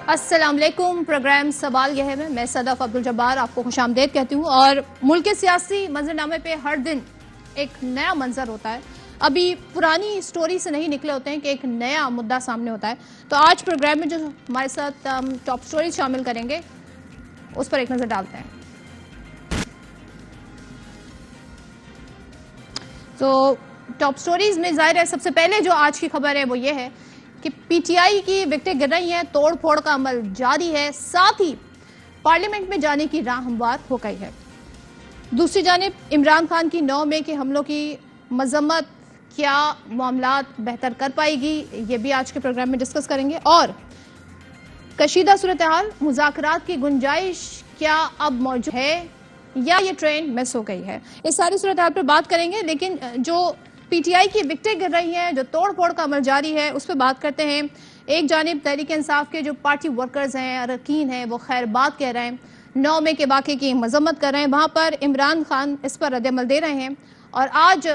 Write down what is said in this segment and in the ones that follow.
السلام علیکم، پروگرام سوال یہ ہے میں صدف عبدالجبار آپ کو خوش آمدید کہتی ہوں. اور ملک کے سیاسی منظرنامے پہ ہر دن ایک نیا منظر ہوتا ہے. ابھی پرانی سٹوری سے نہیں نکلے ہوتے ہیں کہ ایک نیا مدعا سامنے ہوتا ہے. تو آج پروگرام میں جو ہمارے ساتھ ٹاپ سٹوریز شامل کریں گے اس پر ایک نظر ڈالتے ہیں. تو ٹاپ سٹوریز میں ظاہر ہے سب سے پہلے جو آج کی خبر ہے وہ یہ ہے کہ پی ٹی آئی کی وکٹیں گر رہی ہیں، توڑ پھوڑ کا عمل جاری ہے، ساتھ ہی پارلیمنٹ میں جانے کی راہ ہموار ہو گئی ہے. دوسری جانب عمران خان کی 9 مئی کے حملوں کی مذمت، کیا معاملات بہتر کر پائے گی، یہ بھی آج کے پروگرام میں ڈسکس کریں گے. اور کشیدہ صورتحال، مذاکرات کی گنجائش کیا اب موجود ہے یا یہ ٹرین مس ہو گئی ہے، اس ساری صورتحال پر بات کریں گے. لیکن جو پی ٹی آئی کی وکٹیں گر رہی ہیں، جو توڑ پھوڑ کا عمل جاری ہے، اس پہ بات کرتے ہیں. ایک جانب تحریک انصاف کے جو پارٹی ورکرز ہیں، اراکین ہیں، وہ خیر بات کہہ رہے ہیں، 9 مئی کے واقعے کی مذمت کر رہے ہیں. وہاں پر عمران خان اس پر رد عمل دے رہے ہیں. اور آج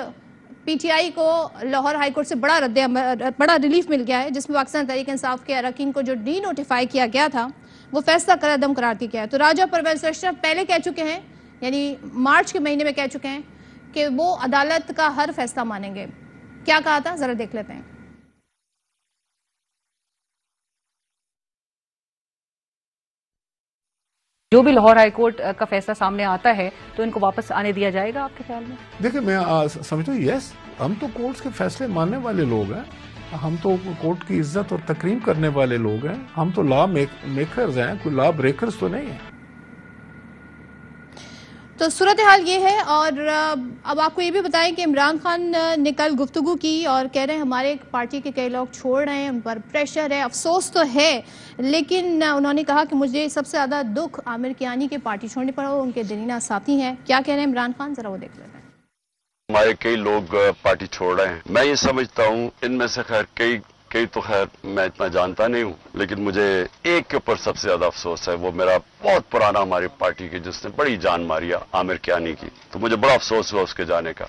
پی ٹی آئی کو لاہور ہائی کورٹ سے بڑا ریلیف مل گیا ہے، جس میں پاکستان تحریک انصاف کے اراکین کو جو ڈی نوٹیفائی کیا گیا تھا وہ فیصلہ کالعدم قرار دیا گیا ہے. تو راجہ پرویز اشرف پہلے کہہ چکے ہیں، یعنی مارچ کے مہینے میں کہہ چکے ہیں کہ وہ عدالت کا ہر فیصلہ مانیں گے. کیا کہا تھا ذرا دیکھ لیتے ہیں. جو بھی لاہور ہائی کورٹ کا فیصلہ سامنے آتا ہے تو ان کو واپس آنے دیا جائے گا آپ کے خیال میں؟ دیکھیں میں سمجھتا ہوں یس، ہم تو کورٹس کے فیصلے ماننے والے لوگ ہیں، ہم تو کورٹ کی عزت اور تکریم کرنے والے لوگ ہیں، ہم تو لا میکرز ہیں، کوئی لا بریکرز تو نہیں ہیں. تو صورتحال یہ ہے. اور اب آپ کو یہ بھی بتائیں کہ عمران خان نے کل گفتگو کی اور کہہ رہے ہیں ہمارے پارٹی کے کئی لوگ چھوڑ رہے ہیں، ان پر پریشر ہے، افسوس تو ہے، لیکن انہوں نے کہا کہ مجھے سب سے زیادہ دکھ عامر کیانی کے پارٹی چھوڑنے پر ہو، ان کے دلینہ ساتھی ہیں. کیا کہہ رہے ہیں عمران خان، ذرا وہ دیکھ لیتے ہیں. ہمارے کئی لوگ پارٹی چھوڑ رہے ہیں. میں یہ سمجھتا ہوں ان میں سے خیر کئی تو خیر میں اتنا جانتا نہیں ہوں، لیکن مجھے ایک کے اوپر سب سے زیادہ افسوس ہے. وہ میرا بہت پرانا ہماری پارٹی کی جس نے بڑی جان ماری ہے، عامر کیانی کی. تو مجھے بڑا افسوس ہوا اس کے جانے کا.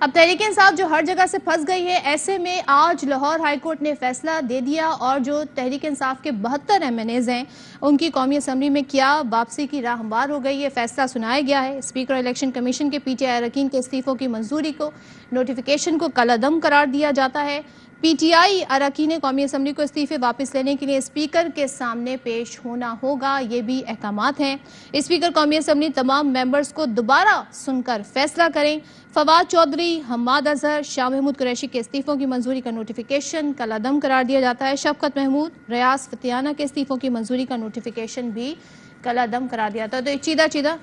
اب تحریک انصاف جو ہر جگہ سے پھنس گئی ہے، ایسے میں آج لاہور ہائی کورٹ نے فیصلہ دے دیا اور جو تحریک انصاف کے 72 ایم این ایز ہیں ان کی قومی اسمبلی میں کیا واپسی کی راہ ہموار ہو گئی ہے. فیصلہ سنایا گیا ہے. اسپیکر الیکشن کمیشن کے پی ٹی آئی اراکین کے استعفوں کی منظوری کو، نوٹیفیکیشن کو کالعدم قرار دیا جاتا ہے. پی ٹی آئی اراکین قومی اسمبلی کو استعفے واپس لینے کے لیے اسپیکر کے سامنے پیش ہونا ہوگا، یہ بھی احکامات ہیں. اسپیکر قومی اسمبلی تمام ممبرز کو دوبارہ سن کر فیصلہ کریں. فواد چودھری، حماد اظہر، شاہ محمود قریشی کے استعفوں کی منظوری کا نوٹیفیکیشن کالعدم قرار دیا جاتا ہے. شفقت محمود، ریاض فتیانہ کے استعفوں کی منظوری کا نوٹیفیکیشن بھی کالعدم قرار دیا جاتا ہے. تو ایک چیدہ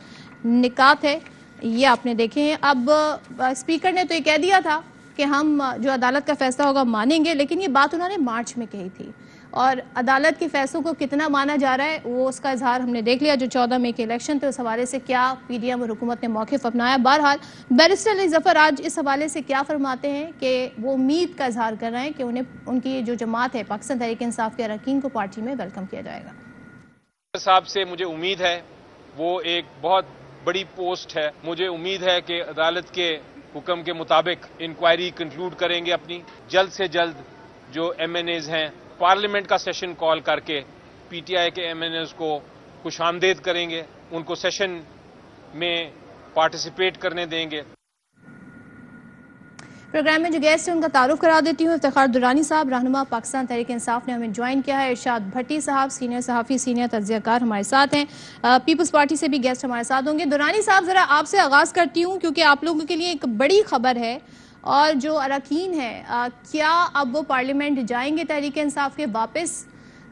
نکات ہے، یہ آپ نے دیکھے ہیں. اب اسپیکر نے تو یہ کہہ دیا تھا کہ ہم جو عدالت کا فیصلہ ہوگا مانیں گے، لیکن یہ بات انہوں نے مارچ میں کہی تھی. اور عدالت کے فیصلوں کو کتنا مانا جا رہا ہے وہ اس کا اظہار ہم نے دیکھ لیا. جو 14 مئی کے الیکشن تھے اس حوالے سے کیا پی ڈی ایم اور حکومت نے موقف اپنایا. بہرحال بیرسٹر علی ظفر آج اس حوالے سے کیا فرماتے ہیں کہ وہ امید کا اظہار کر رہے ہیں کہ انہیں ان کی جو جماعت ہے پاکستان تحریک انصاف کے اراکین کو پارٹی میں ویلکم کیا جائے گا. صاحب سے مجھے امید ہے، وہ ایک بہت بڑی پوسٹ ہے. مجھے امید ہے کہ عدالت کے حکم کے مطابق انکوائری کنکلوڈ کریں گے اپنی. جلد سے جلد جو ایم این ایز ہیں پارلیمنٹ کا سیشن کال کر کے پی ٹی آئی کے ایم این ایز کو خوش آمدید کریں گے، ان کو سیشن میں پارٹیسپیٹ کرنے دیں گے. پروگرام میں جو گیسٹ ہیں ان کا تعارف کرا دیتی ہوں. افتخار درانی صاحب، رہنما پاکستان تحریک انصاف نے ہمیں جوائن کیا ہے. ارشاد بھٹی صاحب، سینئر صحافی، سینئر تجزیہ کار ہمارے ساتھ ہیں. پیپلز پارٹی سے بھی گیسٹ ہمارے ساتھ ہوں گے. درانی صاحب ذرا آپ سے آغاز کرتی ہوں کیونکہ آپ لوگوں کے لیے ایک بڑی خبر ہے. اور جو اراکین ہیں کیا اب وہ پارلیمنٹ جائیں گے تحریک انصاف کے واپس؟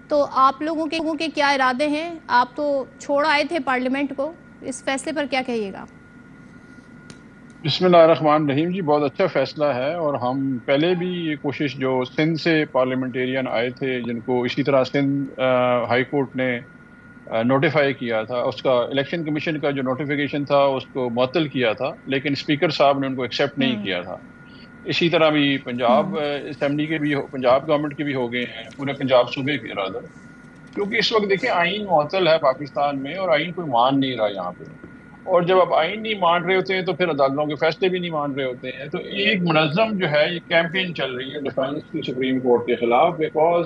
تو آپ لوگوں کے کیا ارادے ہیں؟ آپ تو چھوڑ آئے تھے پارلیمنٹ کو، اس فیصلے پر کیا کہیے گا؟ بسم اللہ الرحمن الرحیم. جی بہت اچھا فیصلہ ہے، اور ہم پہلے بھی یہ کوشش جو سندھ سے پارلیمنٹیرین آئے تھے جن کو اسی طرح سندھ ہائی کورٹ نے نوٹیفائی کیا تھا، اس کا الیکشن کمیشن کا جو نوٹیفیکیشن تھا اس کو معطل کیا تھا، لیکن اسپیکر صاحب نے ان کو ایکسیپٹ نہیں کیا تھا. اسی طرح بھی پنجاب اسمبلی کے بھی پنجاب گورنمنٹ کے بھی ہو گئے ہیں، پورے پنجاب صوبے کے ارادہ. کیونکہ اس وقت دیکھیں آئین معطل ہے پاکستان میں، اور آئین کوئی مان نہیں رہا یہاں پہ. اور جب آپ آئین نہیں مان رہے ہوتے ہیں تو پھر عدالتوں کے فیصلے بھی نہیں مان رہے ہوتے ہیں. تو ایک منظم جو ہے یہ کیمپین چل رہی ہے ڈیفینس کی سپریم کورٹ کے خلاف، because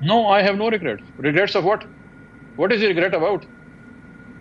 No, I have no regrets. Regrets of what? What is the regret about?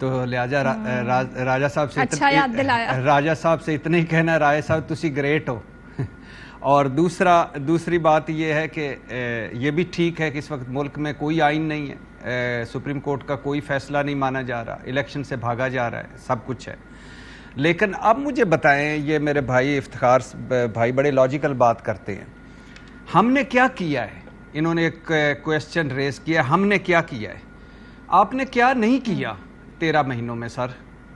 تو لہٰذا راجہ صاحب سے اچھا یاد دلایا. راجہ صاحب سے اتنا ہی کہنا، راجہ صاحب تسی گریٹ ہو. اور دوسری بات یہ ہے کہ یہ بھی ٹھیک ہے کہ اس وقت ملک میں کوئی آئین نہیں ہے، سپریم کورٹ کا کوئی فیصلہ نہیں مانا جا رہا، الیکشن سے بھاگا جا رہا ہے، سب کچھ ہے. لیکن اب مجھے بتائیں، یہ میرے بھائی افتخار بھائی بڑے لاجیکل بات کرتے ہیں، ہم نے کیا کیا ہے؟ انہوں نے ایک کویسچن ریز کیا، ہم نے کیا کیا ہے؟ آپ نے کیا نہیں کیا 13 مہینوں میں سر؟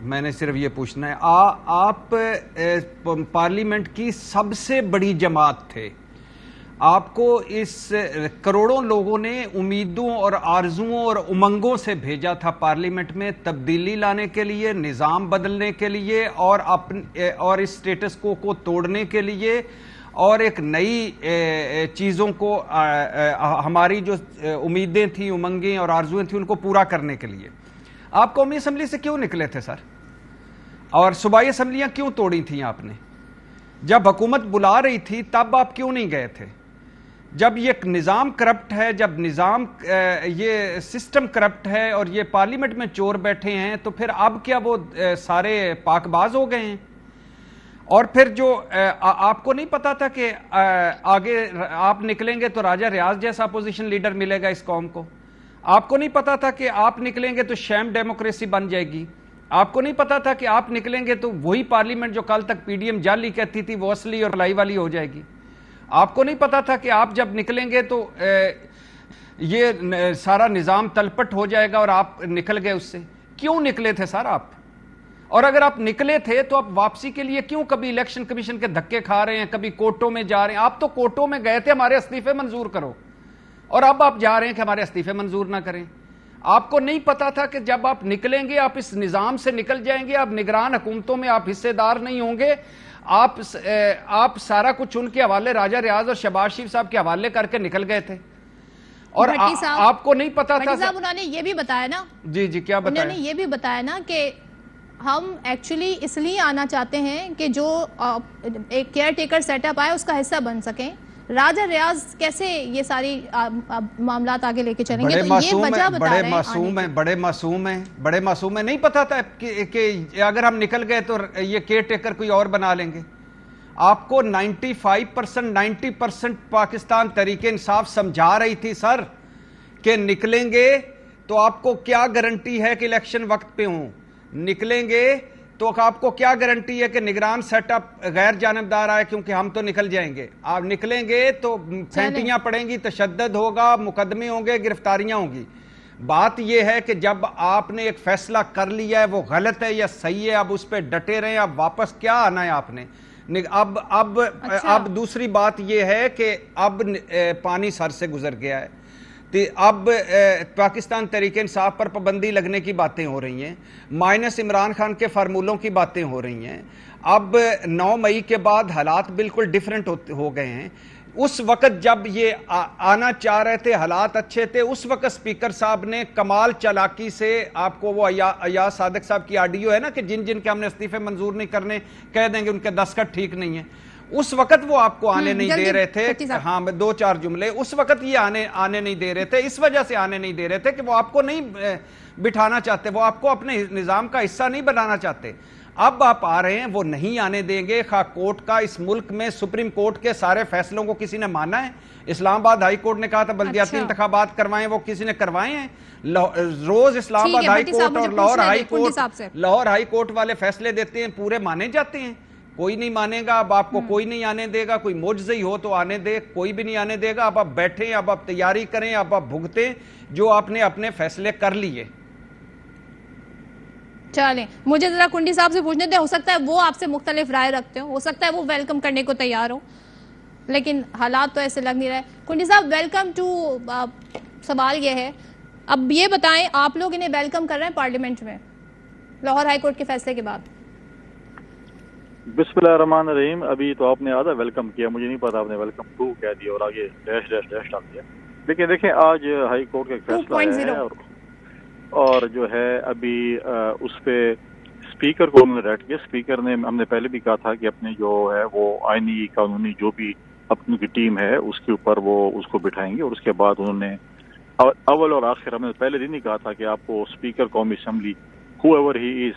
میں نے صرف یہ پوچھنا ہے. آپ پارلیمنٹ کی سب سے بڑی جماعت تھے، آپ کو اس کروڑوں لوگوں نے امیدوں اور آرزوؤں اور امنگوں سے بھیجا تھا پارلیمنٹ میں، تبدیلی لانے کے لیے، نظام بدلنے کے لیے، اور اس سٹیٹس کو توڑنے کے لیے، اور ایک نئی چیزوں کو ہماری جو امیدیں تھیں، امنگیں اور آرزویں تھیں ان کو پورا کرنے کے لیے. آپ قومی اسمبلی سے کیوں نکلے تھے سر؟ اور صوبائی اسمبلیاں کیوں توڑی تھیں آپ نے؟ جب حکومت بلا رہی تھی تب آپ کیوں نہیں گئے تھے؟ جب یہ نظام کرپٹ ہے، جب نظام یہ سسٹم کرپٹ ہے اور یہ پارلیمنٹ میں چور بیٹھے ہیں، تو پھر اب کیا وہ سارے پاک باز ہو گئے ہیں؟ اور پھر جو آپ کو نہیں پتا تھا کہ آگے آپ نکلیں گے تو راجہ ریاض جیسا اپوزیشن لیڈر ملے گا اس قوم کو؟ آپ کو نہیں پتا تھا کہ آپ نکلیں گے تو شیم ڈیموکریسی بن جائے گی؟ آپ کو نہیں پتا تھا کہ آپ نکلیں گے تو وہی پارلیمنٹ جو کل تک پی ڈی ایم جعلی کہتی تھی وہ اصلی اور لائی والی ہو جائے گی؟ آپ کو نہیں پتا تھا کہ آپ جب نکلیں گے تو یہ سارا نظام تلپٹ ہو جائے گا اور آپ نکل گئے اس سے؟ کیوں نکلے تھے سر آپ؟ اور اگر آپ نکلے تھے تو آپ واپسی کے لیے کیوں کبھی الیکشن کمیشن کے دھکے کھا رہے ہیں، کبھی کورٹوں میں جا رہے ہیں؟ آپ تو کورٹوں میں گئے تھے ہمارے استعفے منظور کرو، اور اب آپ جا رہے ہیں کہ ہمارے استعفے منظور نہ کریں. آپ کو نہیں پتا تھا کہ جب آپ نکلیں گے آپ اس نظام سے نکل جائیں گے، آپ نگران حکومتوں میں آپ حصے دار نہیں ہوں گے، آپ سارا کچھ ان کے حوالے، راجہ ریاض اور شہباز شریف صاحب کے حوالے کر کے نکل گئے تھے. اور آپ کو نہیں پتا تھا صاحب انہوں نے یہ بھی بتایا نا، جی کیا بتایا؟ انہوں نے یہ بھی بتایا نا کہ ہم ایکچولی اس لیے آنا چاہتے ہیں کہ جو ایک کیئر ٹیکر سیٹ اپ آئے اس کا حصہ بن سکیں. راجہ ریاض کیسے یہ ساری معاملات آگے لے کے چلیں گے؟ تو یہ وجہ بتا رہے ہیں. بڑے معصوم ہیں. نہیں پتا تھا کہ اگر ہم نکل گئے تو یہ کیئر ٹیکر کوئی اور بنا لیں گے. آپ کو 90% پاکستان تحریک انصاف سمجھا رہی تھی سر کہ نکلیں گے تو آپ کو کیا گارنٹی ہے کہ الیکشن وقت پہ ہوں؟ نکلیں گے تو آپ کو کیا گارنٹی ہے کہ نگران سیٹ اپ غیر جانبدار آئے؟ کیونکہ ہم تو نکل جائیں گے. آپ نکلیں گے تو پھینٹیاں پڑیں گی، تشدد ہوگا، مقدمے ہوں گے، گرفتاریاں ہوں گی. بات یہ ہے کہ جب آپ نے ایک فیصلہ کر لیا ہے وہ غلط ہے یا صحیح ہے، اب اس پہ ڈٹے رہیں. اب واپس کیا آنا ہے آپ نے؟ اب دوسری بات یہ ہے کہ اب پانی سر سے گزر گیا ہے. اب پاکستان تحریک انصاف پر پابندی لگنے کی باتیں ہو رہی ہیں، مائنس عمران خان کے فارمولوں کی باتیں ہو رہی ہیں. اب 9 مئی کے بعد حالات بالکل ڈیفرنٹ ہو گئے ہیں. اس وقت جب یہ آنا چاہ رہے تھے، حالات اچھے تھے، اس وقت سپیکر صاحب نے کمال چالاکی سے، آپ کو وہ ایاز صادق صاحب کی آڈیو ہے نا کہ جن کے ہم نے استعفے منظور نہیں کرنے کہہ دیں گے ان کے دستخط ٹھیک نہیں ہیں، اس وقت وہ آپ کو آنے نہیں دے رہے تھے. ہاں 2-4 جملے، اس وقت یہ آنے نہیں دے رہے تھے، اس وجہ سے آنے نہیں دے رہے تھے کہ وہ آپ کو نہیں بٹھانا چاہتے، وہ آپ کو اپنے نظام کا حصہ نہیں بنانا چاہتے. اب آپ آ رہے ہیں، وہ نہیں آنے دیں گے. خواہ کورٹ کا اس ملک میں سپریم کورٹ کے سارے فیصلوں کو کسی نے مانا ہے؟ اسلام آباد ہائی کورٹ نے کہا تھا بلدیاتی انتخابات کروائیں، وہ کسی نے کروائے ہیں؟ روز اسلام آباد ہائی کورٹ اور لاہور ہائی کورٹ والے فیصلے دیتے ہیں، پورے مانے جاتے ہیں. کوئی نہیں مانے گا. اب آپ کو کوئی نہیں آنے دے گا. کوئی معجزہ ہی ہو تو آنے دے، کوئی بھی نہیں آنے دے گا. اب آپ بیٹھیں، اب آپ تیاری کریں، اب آپ بھگتیں جو آپ نے اپنے فیصلے کر لیے. چلیں مجھے ذرا کنڈی صاحب سے پوچھنے دیں، ہو سکتا ہے وہ آپ سے مختلف رائے رکھتے ہو سکتا ہے وہ ویلکم کرنے کو تیار ہو، لیکن حالات تو ایسے لگ نہیں رہے. کنڈی صاحب ویلکم ٹو، سوال یہ ہے، اب یہ بتائیں آپ لوگ انہیں ویلکم کر رہے ہیں پارلیمنٹ میں لاہور ہائی کورٹ کے فیصلے کے بعد؟ بسم اللہ الرحمن الرحیم. ابھی تو آپ نے آدھا ویلکم کیا، مجھے نہیں پتا آپ نے ویلکم ٹو کہہ دیا اور آگے ڈیش ڈیش ڈیش ڈال دیا. لیکن دیکھیں آج ہائی کورٹ کا ایک فیصلہ ہے اور جو ہے ابھی اس پہ اسپیکر کو انہوں نے ریٹ کیا. اسپیکر نے، ہم نے پہلے بھی کہا تھا کہ اپنے جو ہے وہ آئینی قانونی جو بھی اپنی کی ٹیم ہے اس کے اوپر وہ اس کو بٹھائیں گے، اور اس کے بعد انہوں نے اول اور آخر، ہم نے پہلے دن ہی کہا تھا کہ آپ کو اسپیکر قومی اسمبلی whoever he is,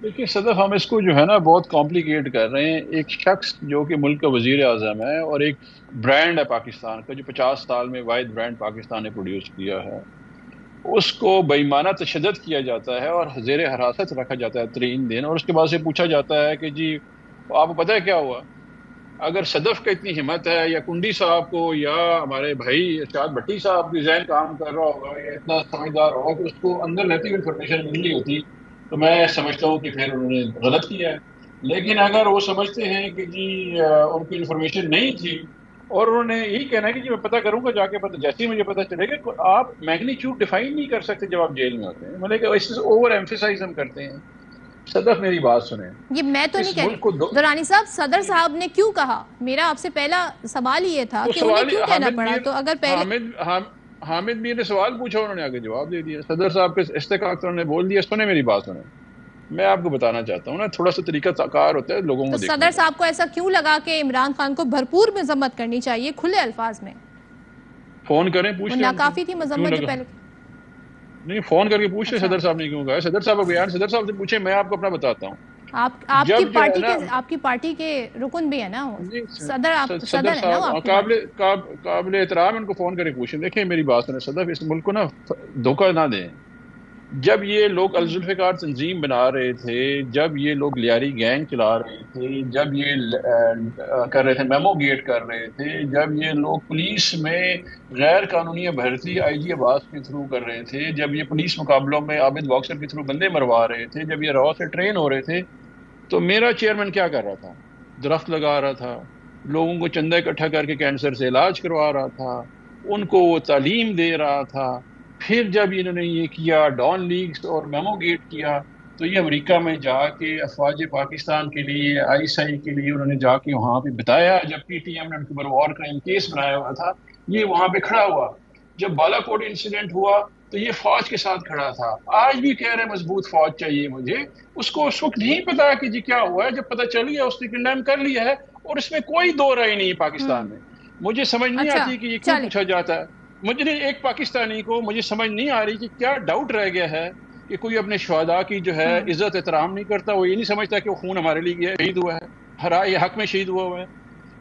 دیکھیے صدف، ہم اس کو جو ہے نا بہت کمپلیکیٹ کر رہے ہیں. ایک شخص جو کہ ملک کا وزیر اعظم ہے اور ایک برانڈ ہے پاکستان کا، جو 50 سال میں واحد برانڈ پاکستان نے پروڈیوس کیا ہے، اس کو بےمانہ تشدد کیا جاتا ہے اور زیر حراست رکھا جاتا ہے 3 دن، اور اس کے بعد سے پوچھا جاتا ہے کہ جی آپ کو پتہ ہے کیا ہوا؟ اگر صدف کا اتنی ہمت ہے، یا کنڈی صاحب کو، یا ہمارے بھائی ارشاد بھٹی صاحب کی ذہن کام کر رہا ہوگا، یا اتنا سمجھدار ہوگا کہ اس کو اندر رہتی ہوئی انفارمیشن ملی ہوتی، تو میں سمجھتا ہوں کہ پھر انہوں نے غلط کیا ہے. لیکن اگر وہ سمجھتے ہیں کہ جی ان کی انفارمیشن نہیں تھی، اور انہوں نے یہی کہنا ہے کہ جی میں پتہ کروں گا جا کے، پتہ جیسے ہی مجھے پتہ چلے گا. آپ میگنیچیوڈ ڈیفائن نہیں کر سکتے جب آپ جیل میں ہوتے ہیں، مطلب کہ اس سے اوور ایمفیسائز ہم کرتے ہیں. صدف میری بات سنیں، یہ میں تو نہیں کہہ رہی درانی صاحب، صدر صاحب نے کیوں کہا؟ میرا آپ سے پہلا سوال یہ تھا کہ انہیں کیوں کہنا پڑا؟ تو اگر پہلے حامد میر نے سوال پوچھا، انہوں نے آگے جواب دے دیا. صدر صاحب کے استحقاق انہوں نے بول دیا. سنیں میری بات سنیں، میں آپ کو بتانا چاہتا ہوں نا، تھوڑا سا طریقہ کار ہوتا ہے لوگوں کو دیکھنے. صدر صاحب کو ایسا کیوں لگا کہ عمران خان کو بھرپور مذمت کرنی چاہیے کھلے الفاظ میں؟ فون کریں، پوچھ لیں. ناکافی تھی مذمت جو پہلے؟ نہیں، فون کر کے پوچھ لیں صدر صاحب نے کیوں کہا. صدر صاحب بیان صدر صاحب سے پوچھیں، میں آپ کو اپنا بتاتا ہوں. آپ کی پارٹی کے رکن بھی ہے نا صدر ہے نا قابل احترام، ان کو فون کرے پوچھیں. دیکھیں میری بات سنیں صدف، اس ملک کو نا دھوکہ نہ دیں. جب یہ لوگ الذوالفقار تنظیم بنا رہے تھے، جب یہ لوگ لیاری گینگ چلا رہے تھے، جب یہ کر رہے تھے میمو گیٹ کر رہے تھے، جب یہ لوگ پولیس میں غیر قانونی بھرتی آئی جی عباس کے تھرو کر رہے تھے، جب یہ پولیس مقابلوں میں عابد باکسر کے تھرو بندے مروا رہے تھے، جب یہ راؤ سے ٹرین ہو رہے تھے، تو میرا چیئرمین کیا کر رہا تھا؟ درخت لگا رہا تھا، لوگوں کو چندہ اکٹھا کر کے کینسر سے علاج کروا رہا تھا، ان کو وہ تعلیم دے رہا تھا. پھر جب انہوں نے یہ کیا، ڈان لیگز اور میمو گیٹ کیا، تو یہ امریکہ میں جا کے افواج پاکستان کے لیے، ISI کے لیے انہوں نے جا کے وہاں پہ بتایا. جب PTM نے ان کے اوپر وار کرائم کیس بنایا ہوا تھا، یہ وہاں پہ کھڑا ہوا. جب بالا کوٹ انسیڈنٹ ہوا تو یہ فوج کے ساتھ کھڑا تھا. آج بھی کہہ رہے مضبوط فوج چاہیے مجھے. اس کو اس وقت نہیں پتا کہ جی کیا ہوا ہے. جب پتا چل گیا اس نے کنڈیم کر لیا ہے، اور اس میں کوئی دو رائے نہیں پاکستان میں. مجھے سمجھ نہیں آتی کہ یہ کیوں پوچھا جاتا ہے. مجھے ایک پاکستانی کو مجھے سمجھ نہیں آ رہی کہ کیا ڈاؤٹ رہ گیا ہے کہ کوئی اپنے شہداء کی جو ہے عزت احترام نہیں کرتا. وہ یہ نہیں سمجھتا کہ وہ خون ہمارے لیے شہید ہوا ہے، ہرائے حق میں شہید ہوا ہے،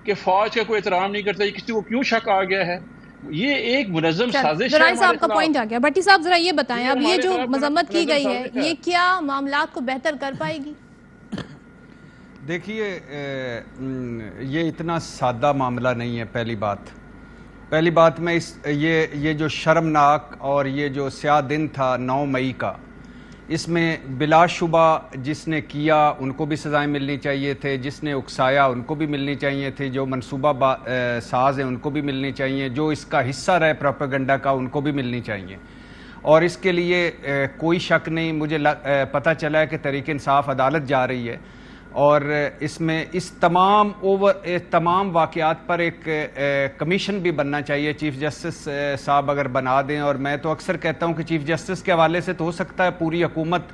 کہ فوج کا کوئی احترام نہیں کرتا. یہ کسی کو کیوں شک آ گیا ہے؟ یہ ایک منظم سازش ہے. درانی صاحب کا پوائنٹ آ گیا. بھٹی صاحب ذرا یہ بتائیں، اب یہ جو مذمت کی گئی ہے یہ کیا معاملات کو بہتر کر پائے گی؟ دیکھیے یہ اتنا سادہ معاملہ نہیں ہے. پہلی بات میں یہ جو شرمناک اور یہ جو سیاہ دن تھا 9 مئی کا، اس میں بلا شبہ جس نے کیا ان کو بھی سزائیں ملنی چاہیے تھے، جس نے اکسایا ان کو بھی ملنی چاہیے تھے، جو منصوبہ ساز ہیں ان کو بھی ملنی چاہیے، جو اس کا حصہ رہے پروپیگنڈا کا ان کو بھی ملنی چاہیے. اور اس کے لیے کوئی شک نہیں. مجھے پتہ چلا ہے کہ تحریک انصاف عدالت جا رہی ہے، اور اس میں اس تمام واقعات پر ایک کمیشن بھی بننا چاہیے. چیف جسٹس صاحب اگر بنا دیں، اور میں تو اکثر کہتا ہوں کہ چیف جسٹس کے حوالے سے تو ہو سکتا ہے پوری حکومت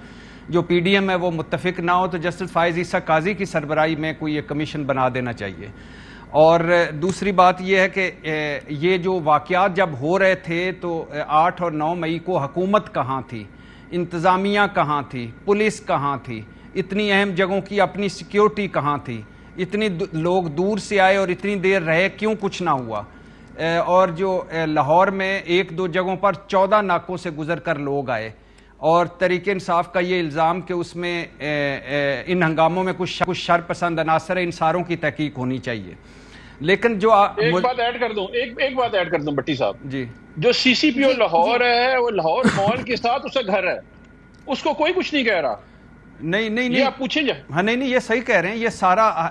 جو PDM ہے وہ متفق نہ ہو، تو جسٹس فائز عیسیٰ قاضی کی سربراہی میں کوئی ایک کمیشن بنا دینا چاہیے. اور دوسری بات یہ ہے کہ یہ جو واقعات جب ہو رہے تھے تو 8 اور 9 مئی کو حکومت کہاں تھی، انتظامیہ کہاں تھی، پولیس کہاں تھی، اتنی اہم جگہوں کی اپنی سیکیورٹی کہاں تھی، اتنی لوگ دور سے آئے اور اتنی دیر رہے، کیوں کچھ نہ ہوا؟ اور جو لاہور میں 1-2 جگہوں پر 14 ناکوں سے گزر کر لوگ آئے، اور تحریک انصاف کا یہ الزام کہ اس میں ان ہنگاموں میں کچھ شر پسند عناصر ہیں، ان ساروں کی تحقیق ہونی چاہیے. لیکن جو ایک بات ایڈ کر دوں بٹی صاحب جی، جو CCPO لاہور ہے وہ لاہور مال کے ساتھ اس کا گھر ہے، اس کو کوئی کچھ نہیں کہہ رہا. نہیں آپ پوچھیں جا. ہاں نہیں یہ صحیح کہہ رہے ہیں. یہ سارا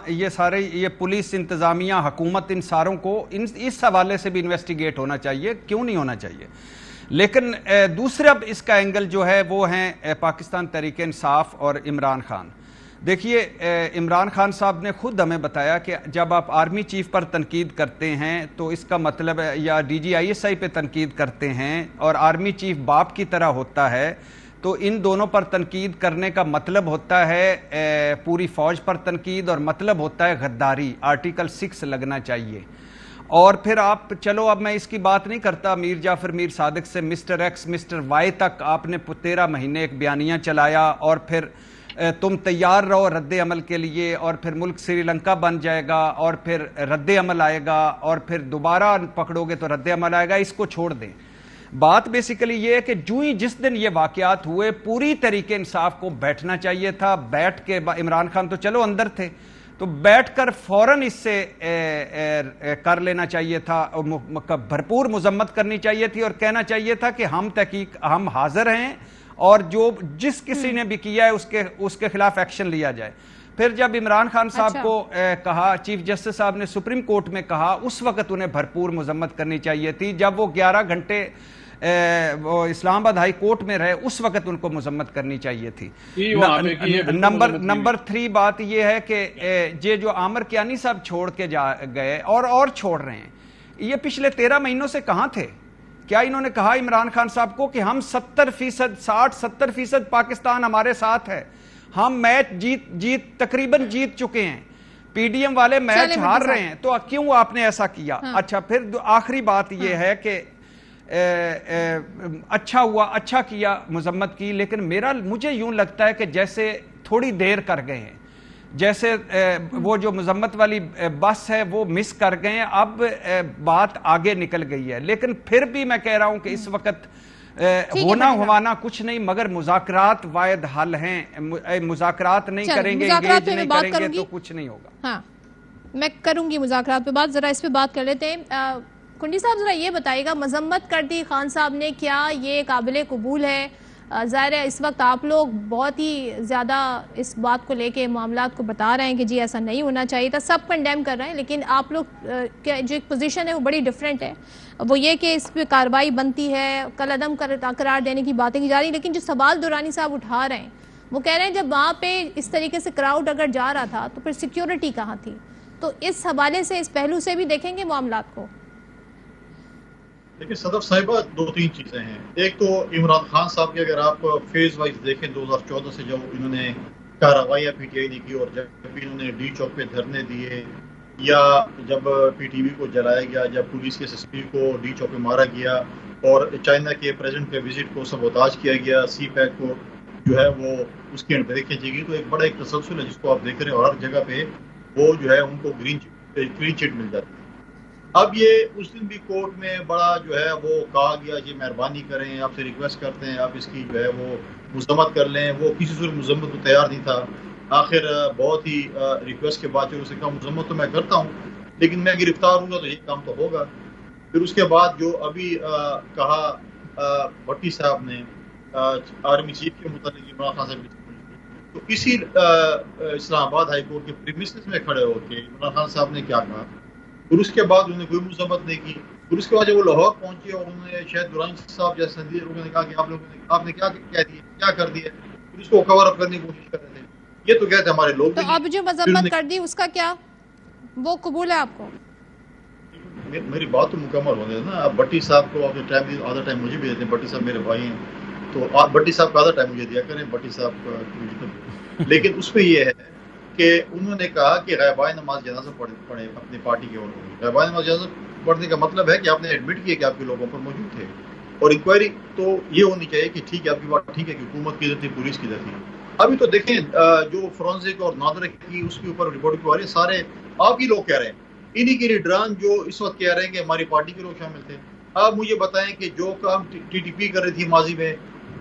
یہ سارے یہ پولیس، انتظامیہ، حکومت، ان ساروں کو اس حوالے سے بھی انویسٹیگیٹ ہونا چاہیے. کیوں نہیں ہونا چاہیے؟ لیکن دوسرا اس کا اینگل جو ہے وہ ہیں پاکستان تحریک انصاف اور عمران خان. دیکھیے عمران خان صاحب نے خود ہمیں بتایا کہ جب آپ آرمی چیف پر تنقید کرتے ہیں تو اس کا مطلب ہے، یا DG ISI پہ تنقید کرتے ہیں اور آرمی چیف باپ کی طرح ہوتا ہے، تو ان دونوں پر تنقید کرنے کا مطلب ہوتا ہے پوری فوج پر تنقید، اور مطلب ہوتا ہے غداری. آرٹیکل 6 لگنا چاہیے. اور پھر آپ چلو اب میں اس کی بات نہیں کرتا میر جعفر میر صادق سے مسٹر ایکس مسٹر وائی تک آپ نے 13 مہینے ایک بیانیہ چلایا اور پھر تم تیار رہو رد عمل کے لیے اور پھر ملک سری لنکا بن جائے گا اور پھر رد عمل آئے گا اور پھر دوبارہ پکڑو گے تو رد عمل آئے گا. اس کو چھوڑ دیں. بات بیسیکلی یہ ہے کہ جس دن یہ واقعات ہوئے پوری طریقے انصاف کو بیٹھنا چاہیے تھا. بیٹھ کے عمران خان تو چلو اندر تھے تو بیٹھ کر فوراً اس سے کر لینا چاہیے تھا, بھرپور مذمت کرنی چاہیے تھی اور کہنا چاہیے تھا کہ ہم حاضر ہیں اور جس کسی نے بھی کیا ہے اس کے خلاف ایکشن لیا جائے. پھر جب عمران خان صاحب کو کہا, چیف جسٹس صاحب نے سپریم کورٹ میں کہا, اس وقت انہیں بھرپور مذمت کرنی چاہیے تھی. جب وہ 11 گھنٹے اسلام آباد ہائی کورٹ میں رہے اس وقت ان کو مذمت کرنی چاہیے تھی. نمبر 3 بات یہ ہے کہ یہ جو عامر کیانی صاحب چھوڑ کے گئے اور چھوڑ رہے ہیں, یہ پچھلے 13 مہینوں سے کہاں تھے؟ کیا انہوں نے کہا عمران خان صاحب کو کہ ہم 70% 60-70% پاکستان ہمارے ساتھ ہے, ہم میچ تقریباً جیت چکے ہیں, پی ڈی ایم والے میچ ہار رہے ہیں, تو کیوں آپ نے ایسا کیا؟ اچھا پھر آخری بات یہ ہے کہ اچھا ہوا, اچھا کیا, مذمت کی, لیکن مجھے یوں لگتا ہے کہ جیسے تھوڑی دیر کر گئے ہیں, جیسے وہ جو مذمت والی بس ہے وہ مس کر گئے ہیں. اب بات آگے نکل گئی ہے, لیکن پھر بھی میں کہہ رہا ہوں کہ اس وقت ہوانا کچھ نہیں مگر مذاکرات واحد حل ہیں. مذاکرات نہیں کریں گے, انگیج نہیں کریں گے تو کچھ نہیں ہوگا. ہاں میں کروں گی مذاکرات پہ بات. ذرا اس پہ بات کر لیتے ہیں. کنڈی صاحب ذرا یہ بتائیے گا, مذمت کر دی خان صاحب نے, کیا یہ قابل قبول ہے؟ ظاہر ہے اس وقت آپ لوگ بہت ہی زیادہ اس بات کو لے کے معاملات کو بتا رہے ہیں کہ جی ایسا نہیں ہونا چاہیے تھا, سب کنڈیم کر رہے ہیں, لیکن آپ لوگ جو ایک پوزیشن ہے وہ بڑی ڈیفرنٹ ہے. وہ یہ کہ اس پہ کارروائی بنتی ہے, کل عدم قرار دینے کی باتیں کی جا رہی ہیں, لیکن جو سوال دورانی صاحب اٹھا رہے ہیں وہ کہہ رہے ہیں جب وہاں پہ اس طریقے سے کراؤڈ اگر جا رہا تھا تو پھر سیکیورٹی کہاں تھی؟ تو اس حوالے سے اس پہلو سے بھی دیکھیں گے معاملات کو. لیکن صدف صاحبہ 2-3 چیزیں ہیں. ایک تو عمران خان صاحب کے اگر آپ فیز وائز دیکھیں 2014 سے جب انہوں نے کارروائیاں پی ٹی آئی نے کی اور جب بھی انہوں نے ڈی چوک پہ دھرنے دیے یا جب پی ٹی وی کو جلایا گیا, جب پولیس کے ایس ایس پی کو ڈی چوک پہ مارا گیا اور چائنا کے پریزیڈنٹ کے وزٹ کو سبوتاج کیا گیا, سی پیک کو جو ہے وہ اس کی انڈر کھینچی گئی, تو ایک بڑا ایک تسلسل ہے جس کو آپ دیکھ رہے ہیں اور ہر جگہ پہ وہ جو ہے ان کو کلین چٹ مل جاتی ہے. اب یہ اس دن بھی کورٹ میں بڑا جو ہے وہ کہا گیا کہ مہربانی کریں, آپ سے ریکویسٹ کرتے ہیں آپ اس کی جو ہے وہ مذمت کر لیں. وہ کسی صورت مذمت کو تیار نہیں تھا. آخر بہت ہی ریکویسٹ کے بعد اس نے کہا مذمت تو میں کرتا ہوں لیکن میں گرفتار ہوں گا تو یہ کام تو ہوگا. پھر اس کے بعد جو ابھی کہا بھٹی صاحب نے آرمی چیف کے متعلق عمران خان صاحب, تو اسی اسلام آباد ہائی کورٹ کے پریمیسز میں کھڑے ہو کے عمران خان صاحب نے کیا کہا, پھر اس کے بعد انہوں نے کوئی مذمت نہیں کی. پھر اس کے بعد جب وہ لاہور پہنچے اور انہوں نے شاید دورانی صاحب جیسے سندھی لوگوں نے کہا کہ آپ نے کیا کہہ دیا, کیا کر دیا, پھر اس کو کور اپ کرنے کی کوشش کر رہے تھے. یہ تو کہتے ہمارے لوگ. تو اب جو مذمت کر دی اس کا کیا, وہ قبول ہے آپ کو؟ میری بات تو مکمل ہونے نا. اب بھٹی صاحب کو آپ ٹائم آدھا ٹائم مجھے بھی دیتے ہیں, بھٹی صاحب میرے بھائی ہیں, تو آپ بھٹی صاحب کا آدھا ٹائم مجھے دیا کریں, بھٹی صاحب کا. لیکن اس پہ یہ ہے کہ انہوں نے کہا کہ غائبانہ نماز جنازہ پڑھے اپنی پارٹی کے. اور غائبانہ نماز جنازہ پڑھنے کا مطلب ہے کہ آپ نے ایڈمٹ کیا کہ آپ کے لوگوں پر موجود تھے, اور انکوائری تو یہ ہونی چاہیے کہ ٹھیک ہے آپ کی بات ٹھیک ہے کہ حکومت کی ادھر تھی, پولیس کی ادھر تھی. ابھی تو دیکھیں جو فرانزک اور نادر کی اس کے اوپر رپورٹ کو آ رہی ہے, سارے آپ ہی لوگ کہہ رہے ہیں, انہی کے لیڈران جو اس وقت کہہ رہے ہیں کہ ہماری پارٹی کے لوگ شامل تھے. آپ مجھے بتائیں کہ جو کام ٹی ٹی پی کر رہی تھی ماضی میں,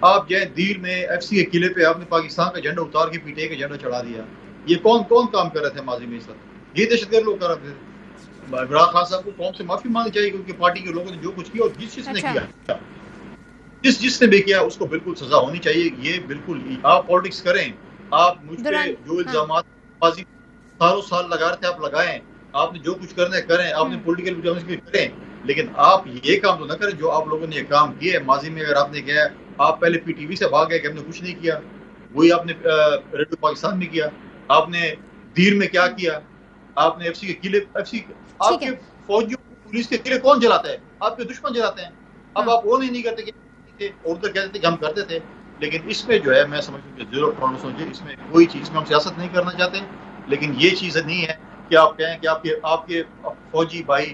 آپ جائیں دیر میں ایف سی کے قلعے پہ آپ نے پاکستان کا جھنڈا اتار کے پی ٹی آئی کا جھنڈا چڑھا دیا. یہ کون کام کر رہے تھے ماضی میں اس وقت؟ یہ دہشت گرد لوگ کر رہے تھے. عمران خان صاحب کو قوم سے معافی مانگنی چاہیے کیونکہ پارٹی کے لوگوں نے جو کچھ کیا اور جس نے کیا, جس نے بھی کیا اس کو بالکل سزا ہونی چاہیے. یہ بالکل آپ پالیٹکس کریں, آپ مجھ پہ جو الزامات ماضی سالوں سال لگا رہے تھے آپ لگائیں, آپ نے جو کچھ کرنا ہے کریں, آپ نے پولیٹیکل ڈپلومیسی کریں, لیکن آپ یہ کام تو نہ کریں جو آپ لوگوں نے یہ کام کیا ہے ماضی میں. اگر آپ نے کیا آپ پہلے پی ٹی وی سے بھاگ گئے کہ ہم نے کچھ نہیں کیا, وہی آپ نے ریڈیو پاکستان میں کیا, آپ نے دیر میں کیا کیا, آپ نے ایف سی کے قلعے, ایف سی آپ کے فوجیوں پولیس کے قلعے کون جلاتا ہے؟ آپ کے دشمن جلاتے ہیں. اب آپ وہ نہیں کرتے کہ اور ادھر کہتے تھے کہ ہم کرتے تھے. لیکن اس میں جو ہے میں سمجھتا ہوں کہ زیرو ٹالرنس ہو جائے, اس میں کوئی چیز میں ہم سیاست نہیں کرنا چاہتے, لیکن یہ چیز نہیں ہے کہ آپ کہیں کہ آپ کے فوجی بھائی